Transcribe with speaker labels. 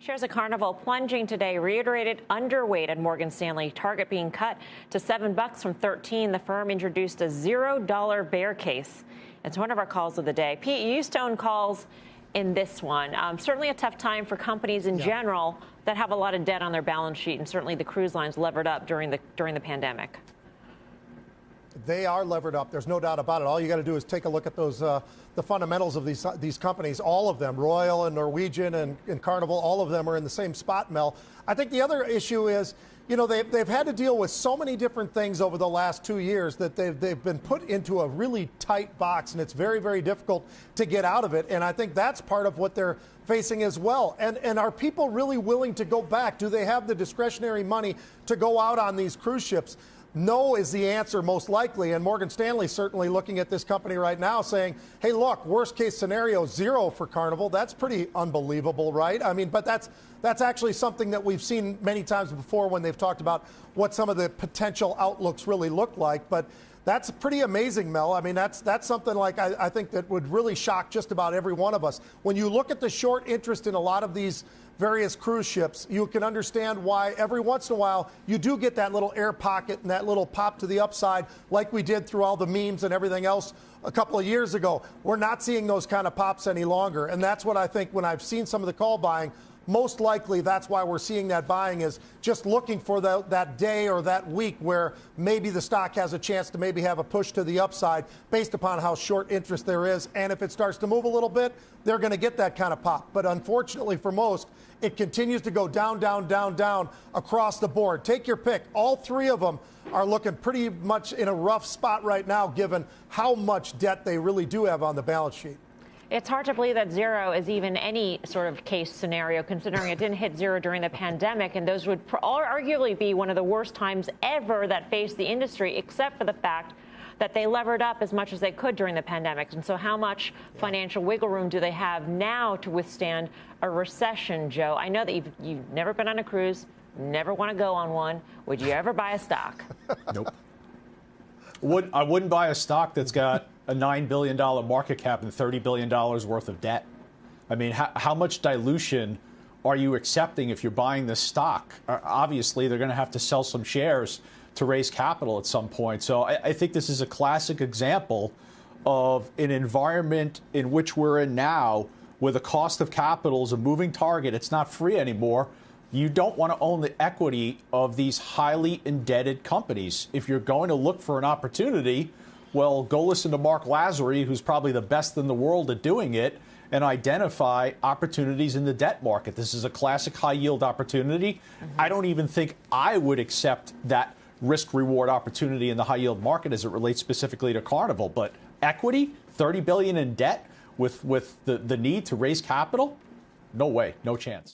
Speaker 1: Shares of Carnival plunging today, reiterated underweight at Morgan Stanley. Target being cut to $7 from $13. The firm introduced a $0 bear case. It's one of our calls of the day. Pete, you used to own calls in this one. Certainly a tough time for companies in general that have a lot of debt on their balance sheet, and certainly the cruise lines levered up during the pandemic.
Speaker 2: They are levered up. There's no doubt about it. All you got to do is take a look at those the fundamentals of these companies. All of them, Royal and Norwegian and Carnival, all of them are in the same spot, Mel. I think the other issue is, you know, they've had to deal with so many different things over the last 2 years that they've been put into a really tight box, and it's very, very difficult to get out of it. And I think that's part of what they're facing as well. And are people really willing to go back? Do they have the discretionary money to go out on these cruise ships? No is the answer, most likely. And Morgan Stanley certainly looking at this company right now saying, hey, look, worst case scenario, 0 for Carnival. That's pretty unbelievable, right? I mean, but that's actually something that we've seen many times before when they've talked about what some of the potential outlooks really look like. But that's pretty amazing, Mel. I mean, that's something like I think that would really shock just about every one of us. When you look at the short interest in a lot of these various cruise ships, you can understand why every once in a while you do get that little air pocket and that little pop to the upside like we did through all the memes and everything else a couple of years ago. We're not seeing those kind of pops any longer. And that's what I think when I've seen some of the call buying, most likely that's why we're seeing that buying is just looking for that day or that week where maybe the stock has a chance to maybe have a push to the upside based upon how short interest there is. And if it starts to move a little bit, they're going to get that kind of pop. But unfortunately for most, it continues to go down, down, down, down across the board. Take your pick. All three of them are looking pretty much in a rough spot right now, given how much debt they really do have on the balance sheet.
Speaker 1: It's hard to believe that 0 is even any sort of case scenario, considering it didn't hit 0 during the pandemic. And those would arguably be one of the worst times ever that faced the industry, except for the fact that they levered up as much as they could during the pandemic. And so how much financial wiggle room do they have now to withstand a recession, Joe? I know that you've never been on a cruise, never want to go on one. Would you ever buy a stock?
Speaker 3: Nope. I wouldn't buy a stock that's got a $9 billion market cap and $30 billion worth of debt. I mean, how much dilution are you accepting if you're buying this stock? Obviously, they're going to have to sell some shares to raise capital at some point. So I think this is a classic example of an environment in which we're in now, where the cost of capital is a moving target. It's not free anymore. You don't want to own the equity of these highly indebted companies. If you're going to look for an opportunity, well, go listen to Mark Lazary, who's probably the best in the world at doing it, and identify opportunities in the debt market. This is a classic high-yield opportunity. I don't even think I would accept that risk-reward opportunity in the high-yield market as it relates specifically to Carnival. But equity, $30 billion in debt with the need to raise capital? No way, no chance.